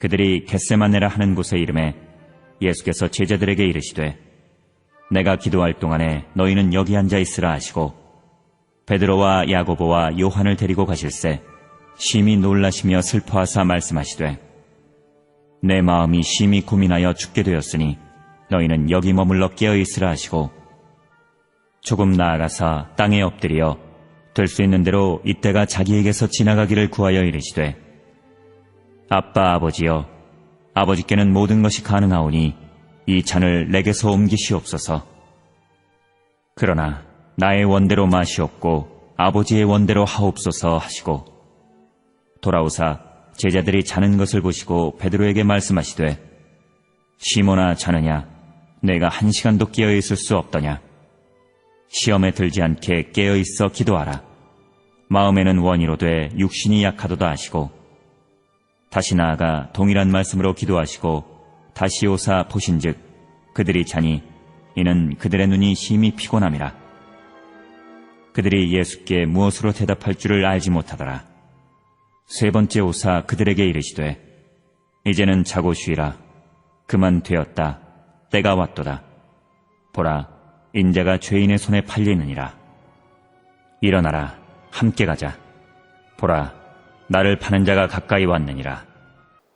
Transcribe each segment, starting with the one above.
그들이 겟세마네라 하는 곳에 이름에 예수께서 제자들에게 이르시되 내가 기도할 동안에 너희는 여기 앉아 있으라 하시고 베드로와 야고보와 요한을 데리고 가실새 심히 놀라시며 슬퍼하사 말씀하시되 내 마음이 심히 고민하여 죽게 되었으니 너희는 여기 머물러 깨어 있으라 하시고 조금 나아가사 땅에 엎드려 될 수 있는 대로 이때가 자기에게서 지나가기를 구하여 이르시되 아빠 아버지여 아버지께는 모든 것이 가능하오니 이 잔을 내게서 옮기시옵소서. 그러나 나의 원대로 마시옵고 아버지의 원대로 하옵소서 하시고 돌아오사 제자들이 자는 것을 보시고 베드로에게 말씀하시되 시몬아 자느냐 내가 1시간도 깨어 있을 수 없더냐 시험에 들지 않게 깨어 있어 기도하라. 마음에는 원이로되 육신이 약하도다 하시고 다시 나아가 동일한 말씀으로 기도하시고 다시 오사 보신즉 그들이 자니 이는 그들의 눈이 심히 피곤함이라. 그들이 예수께 무엇으로 대답할 줄을 알지 못하더라. 세 번째 오사 그들에게 이르시되 이제는 자고 쉬라. 그만 되었다. 때가 왔도다. 보라 인자가 죄인의 손에 팔리느니라. 일어나라. 함께 가자. 보라 나를 파는 자가 가까이 왔느니라.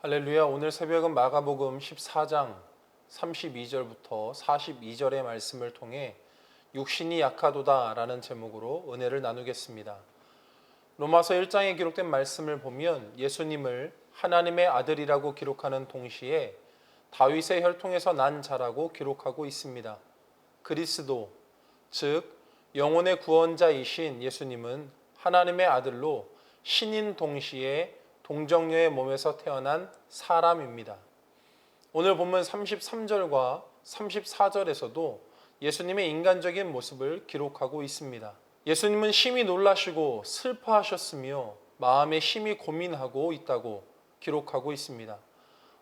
할렐루야. 오늘 새벽은 마가복음 14장 32절부터 42절의 말씀을 통해 육신이 약하도다 라는 제목으로 은혜를 나누겠습니다. 로마서 1장에 기록된 말씀을 보면 예수님을 하나님의 아들이라고 기록하는 동시에 다윗의 혈통에서 난 자라고 기록하고 있습니다. 그리스도, 즉 영혼의 구원자이신 예수님은 하나님의 아들로 신인 동시에 동정녀의 몸에서 태어난 사람입니다. 오늘 본문 33절과 34절에서도 예수님의 인간적인 모습을 기록하고 있습니다. 예수님은 심히 놀라시고 슬퍼하셨으며 마음에 심히 고민하고 있다고 기록하고 있습니다.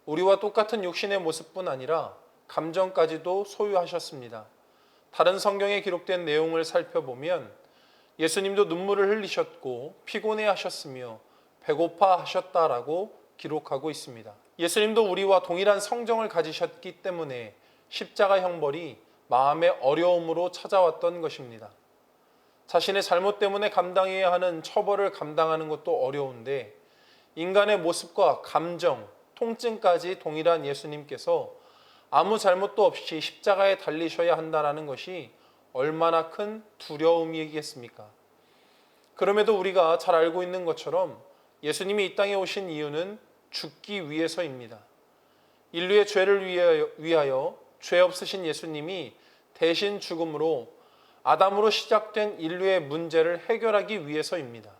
우리와 똑같은 육신의 모습뿐 아니라 감정까지도 소유하셨습니다. 다른 성경에 기록된 내용을 살펴보면 예수님도 눈물을 흘리셨고 피곤해하셨으며 배고파하셨다라고 기록하고 있습니다. 예수님도 우리와 동일한 성정을 가지셨기 때문에 십자가 형벌이 마음의 어려움으로 찾아왔던 것입니다. 자신의 잘못 때문에 감당해야 하는 처벌을 감당하는 것도 어려운데 인간의 모습과 감정, 통증까지 동일한 예수님께서 아무 잘못도 없이 십자가에 달리셔야 한다는 것이 얼마나 큰 두려움이겠습니까? 그럼에도 우리가 잘 알고 있는 것처럼 예수님이 이 땅에 오신 이유는 죽기 위해서입니다. 인류의 죄를 위하여 죄 없으신 예수님이 대신 죽음으로 아담으로 시작된 인류의 문제를 해결하기 위해서입니다.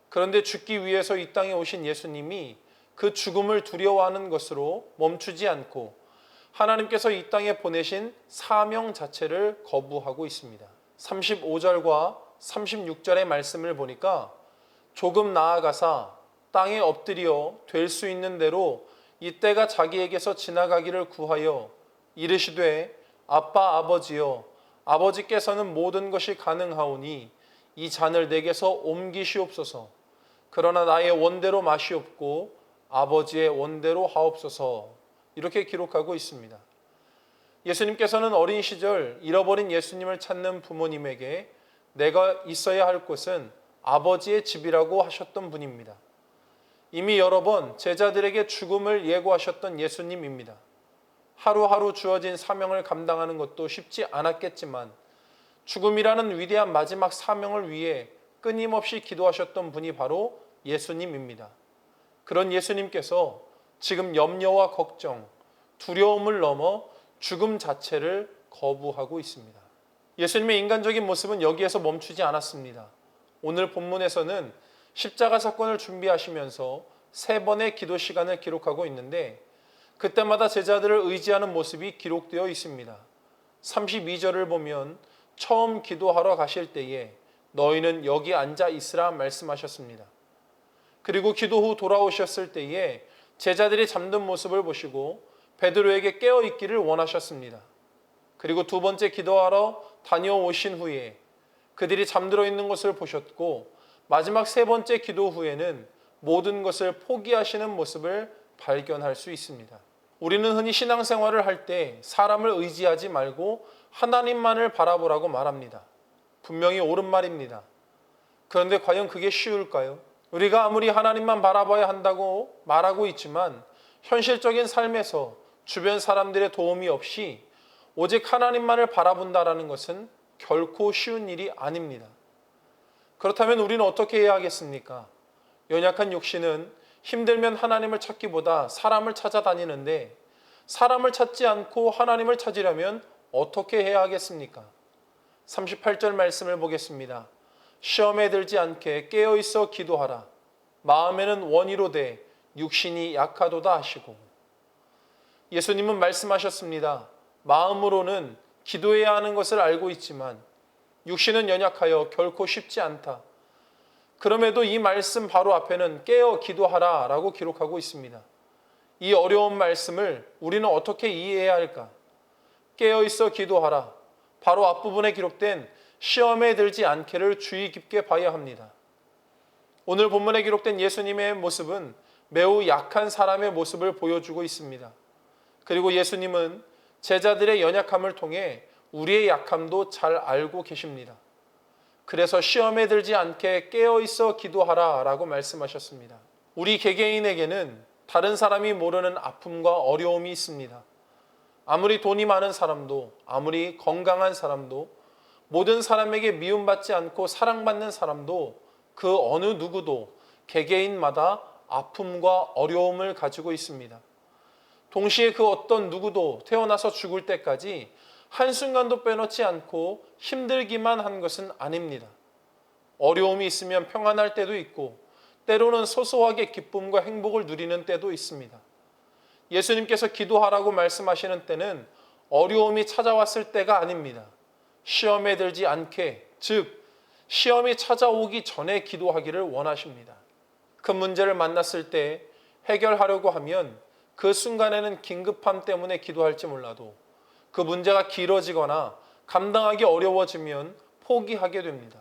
그런데 죽기 위해서 이 땅에 오신 예수님이 그 죽음을 두려워하는 것으로 멈추지 않고 하나님께서 이 땅에 보내신 사명 자체를 거부하고 있습니다. 35절과 36절의 말씀을 보니까 조금 나아가사 땅에 엎드려 될 수 있는 대로 이때가 자기에게서 지나가기를 구하여 이르시되 아빠 아버지여 아버지께서는 모든 것이 가능하오니 이 잔을 내게서 옮기시옵소서. 그러나 나의 원대로 마시옵고 아버지의 원대로 하옵소서. 이렇게 기록하고 있습니다. 예수님께서는 어린 시절 잃어버린 예수님을 찾는 부모님에게 내가 있어야 할 곳은 아버지의 집이라고 하셨던 분입니다. 이미 여러 번 제자들에게 죽음을 예고하셨던 예수님입니다. 하루하루 주어진 사명을 감당하는 것도 쉽지 않았겠지만 죽음이라는 위대한 마지막 사명을 위해 끊임없이 기도하셨던 분이 바로 예수님입니다. 그런 예수님께서 지금 염려와 걱정, 두려움을 넘어 죽음 자체를 거부하고 있습니다. 예수님의 인간적인 모습은 여기에서 멈추지 않았습니다. 오늘 본문에서는 십자가 사건을 준비하시면서 3번의 기도 시간을 기록하고 있는데 그때마다 제자들을 의지하는 모습이 기록되어 있습니다. 32절을 보면 처음 기도하러 가실 때에 너희는 여기 앉아 있으라 말씀하셨습니다. 그리고 기도 후 돌아오셨을 때에 제자들이 잠든 모습을 보시고 베드로에게 깨어 있기를 원하셨습니다. 그리고 두 번째 기도하러 다녀오신 후에 그들이 잠들어 있는 것을 보셨고 마지막 3번째 기도 후에는 모든 것을 포기하시는 모습을 발견할 수 있습니다. 우리는 흔히 신앙생활을 할 때 사람을 의지하지 말고 하나님만을 바라보라고 말합니다. 분명히 옳은 말입니다. 그런데 과연 그게 쉬울까요? 우리가 아무리 하나님만 바라봐야 한다고 말하고 있지만 현실적인 삶에서 주변 사람들의 도움이 없이 오직 하나님만을 바라본다라는 것은 결코 쉬운 일이 아닙니다. 그렇다면 우리는 어떻게 해야 하겠습니까? 연약한 육신은 힘들면 하나님을 찾기보다 사람을 찾아다니는데 사람을 찾지 않고 하나님을 찾으려면 어떻게 해야 하겠습니까? 38절 말씀을 보겠습니다. 시험에 들지 않게 깨어있어 기도하라. 마음에는 원이로되 육신이 약하도다 하시고. 예수님은 말씀하셨습니다. 마음으로는 기도해야 하는 것을 알고 있지만 육신은 연약하여 결코 쉽지 않다. 그럼에도 이 말씀 바로 앞에는 깨어 기도하라 라고 기록하고 있습니다. 이 어려운 말씀을 우리는 어떻게 이해해야 할까? 깨어 있어 기도하라. 바로 앞부분에 기록된 시험에 들지 않게를 주의 깊게 봐야 합니다. 오늘 본문에 기록된 예수님의 모습은 매우 약한 사람의 모습을 보여주고 있습니다. 그리고 예수님은 제자들의 연약함을 통해 우리의 약함도 잘 알고 계십니다. 그래서 시험에 들지 않게 깨어있어 기도하라 라고 말씀하셨습니다. 우리 개개인에게는 다른 사람이 모르는 아픔과 어려움이 있습니다. 아무리 돈이 많은 사람도, 아무리 건강한 사람도, 모든 사람에게 미움받지 않고 사랑받는 사람도 그 어느 누구도 개개인마다 아픔과 어려움을 가지고 있습니다. 동시에 그 어떤 누구도 태어나서 죽을 때까지 한순간도 빼놓지 않고 힘들기만 한 것은 아닙니다. 어려움이 있으면 평안할 때도 있고 때로는 소소하게 기쁨과 행복을 누리는 때도 있습니다. 예수님께서 기도하라고 말씀하시는 때는 어려움이 찾아왔을 때가 아닙니다. 시험에 들지 않게, 즉 시험이 찾아오기 전에 기도하기를 원하십니다. 그 문제를 만났을 때 해결하려고 하면 그 순간에는 긴급함 때문에 기도할지 몰라도 그 문제가 길어지거나 감당하기 어려워지면 포기하게 됩니다.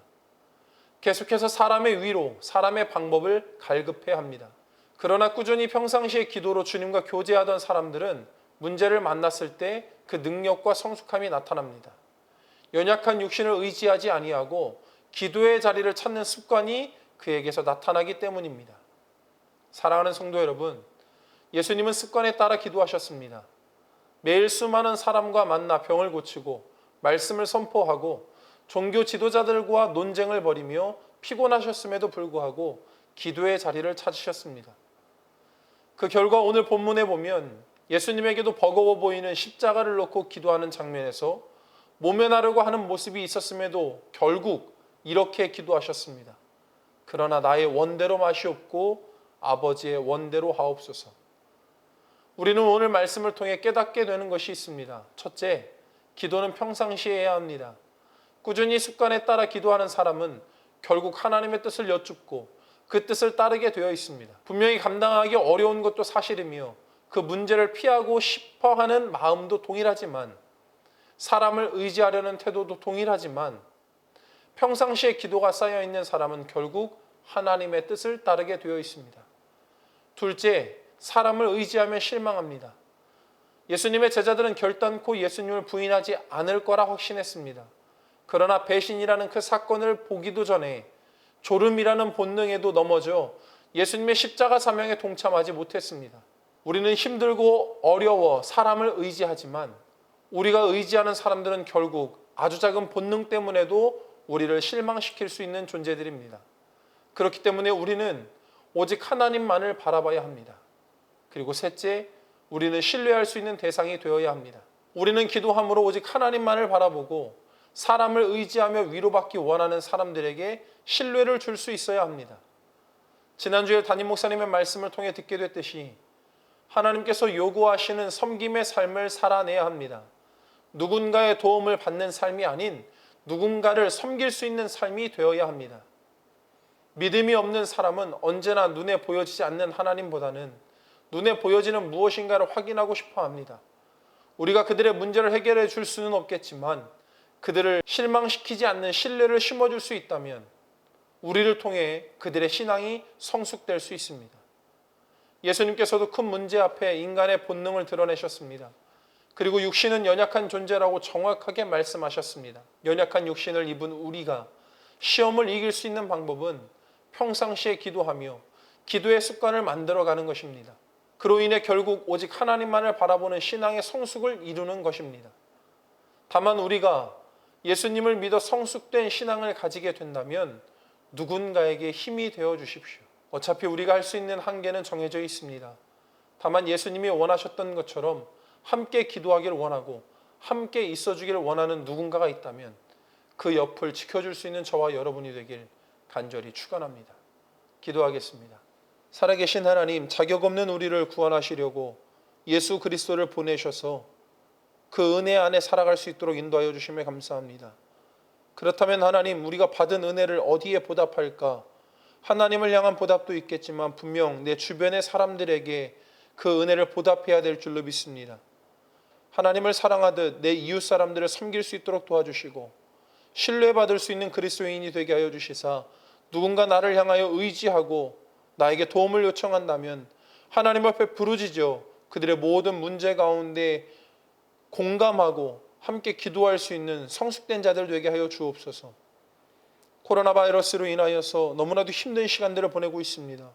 계속해서 사람의 위로, 사람의 방법을 갈급해야 합니다. 그러나 꾸준히 평상시에 기도로 주님과 교제하던 사람들은 문제를 만났을 때 그 능력과 성숙함이 나타납니다. 연약한 육신을 의지하지 아니하고 기도의 자리를 찾는 습관이 그에게서 나타나기 때문입니다. 사랑하는 성도 여러분, 예수님은 습관에 따라 기도하셨습니다. 매일 수많은 사람과 만나 병을 고치고 말씀을 선포하고 종교 지도자들과 논쟁을 벌이며 피곤하셨음에도 불구하고 기도의 자리를 찾으셨습니다. 그 결과 오늘 본문에 보면 예수님에게도 버거워 보이는 십자가를 놓고 기도하는 장면에서 모면하려고 하는 모습이 있었음에도 결국 이렇게 기도하셨습니다. 그러나 나의 원대로 마시옵고 아버지의 원대로 하옵소서. 우리는 오늘 말씀을 통해 깨닫게 되는 것이 있습니다. 첫째, 기도는 평상시에 해야 합니다. 꾸준히 습관에 따라 기도하는 사람은 결국 하나님의 뜻을 여쭙고 그 뜻을 따르게 되어 있습니다. 분명히 감당하기 어려운 것도 사실이며 그 문제를 피하고 싶어 하는 마음도 동일하지만 사람을 의지하려는 태도도 동일하지만 평상시에 기도가 쌓여 있는 사람은 결국 하나님의 뜻을 따르게 되어 있습니다. 둘째, 사람을 의지하면 실망합니다. 예수님의 제자들은 결단코 예수님을 부인하지 않을 거라 확신했습니다. 그러나 배신이라는 그 사건을 보기도 전에 졸음이라는 본능에도 넘어져 예수님의 십자가 사명에 동참하지 못했습니다. 우리는 힘들고 어려워 사람을 의지하지만 우리가 의지하는 사람들은 결국 아주 작은 본능 때문에도 우리를 실망시킬 수 있는 존재들입니다. 그렇기 때문에 우리는 오직 하나님만을 바라봐야 합니다. 그리고 셋째, 우리는 신뢰할 수 있는 대상이 되어야 합니다. 우리는 기도함으로 오직 하나님만을 바라보고 사람을 의지하며 위로받기 원하는 사람들에게 신뢰를 줄 수 있어야 합니다. 지난주에 담임 목사님의 말씀을 통해 듣게 됐듯이 하나님께서 요구하시는 섬김의 삶을 살아내야 합니다. 누군가의 도움을 받는 삶이 아닌 누군가를 섬길 수 있는 삶이 되어야 합니다. 믿음이 없는 사람은 언제나 눈에 보여지지 않는 하나님보다는 눈에 보여지는 무엇인가를 확인하고 싶어 합니다. 우리가 그들의 문제를 해결해 줄 수는 없겠지만 그들을 실망시키지 않는 신뢰를 심어줄 수 있다면 우리를 통해 그들의 신앙이 성숙될 수 있습니다. 예수님께서도 큰 문제 앞에 인간의 본능을 드러내셨습니다. 그리고 육신은 연약한 존재라고 정확하게 말씀하셨습니다. 연약한 육신을 입은 우리가 시험을 이길 수 있는 방법은 평상시에 기도하며 기도의 습관을 만들어가는 것입니다. 그로 인해 결국 오직 하나님만을 바라보는 신앙의 성숙을 이루는 것입니다. 다만 우리가 예수님을 믿어 성숙된 신앙을 가지게 된다면 누군가에게 힘이 되어 주십시오. 어차피 우리가 할 수 있는 한계는 정해져 있습니다. 다만 예수님이 원하셨던 것처럼 함께 기도하기를 원하고 함께 있어주기를 원하는 누군가가 있다면 그 옆을 지켜줄 수 있는 저와 여러분이 되길 간절히 축원합니다. 기도하겠습니다. 살아계신 하나님, 자격 없는 우리를 구원하시려고 예수 그리스도를 보내셔서 그 은혜 안에 살아갈 수 있도록 인도하여 주심에 감사합니다. 그렇다면 하나님, 우리가 받은 은혜를 어디에 보답할까? 하나님을 향한 보답도 있겠지만 분명 내 주변의 사람들에게 그 은혜를 보답해야 될 줄로 믿습니다. 하나님을 사랑하듯 내 이웃 사람들을 섬길 수 있도록 도와주시고 신뢰받을 수 있는 그리스도인이 되게 하여 주시사 누군가 나를 향하여 의지하고 나에게 도움을 요청한다면 하나님 앞에 부르짖어 그들의 모든 문제 가운데 공감하고 함께 기도할 수 있는 성숙된 자들 되게 하여 주옵소서. 코로나 바이러스로 인하여서 너무나도 힘든 시간들을 보내고 있습니다.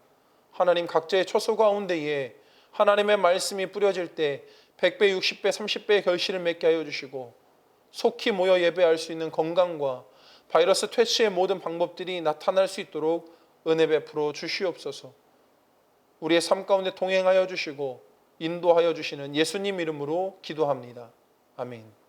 하나님, 각자의 처소 가운데에 하나님의 말씀이 뿌려질 때 100배, 60배, 30배의 결실을 맺게 하여 주시고 속히 모여 예배할 수 있는 건강과 바이러스 퇴치의 모든 방법들이 나타날 수 있도록 은혜 베풀어 주시옵소서. 우리의 삶 가운데 동행하여 주시고 인도하여 주시는 예수님 이름으로 기도합니다. 아멘.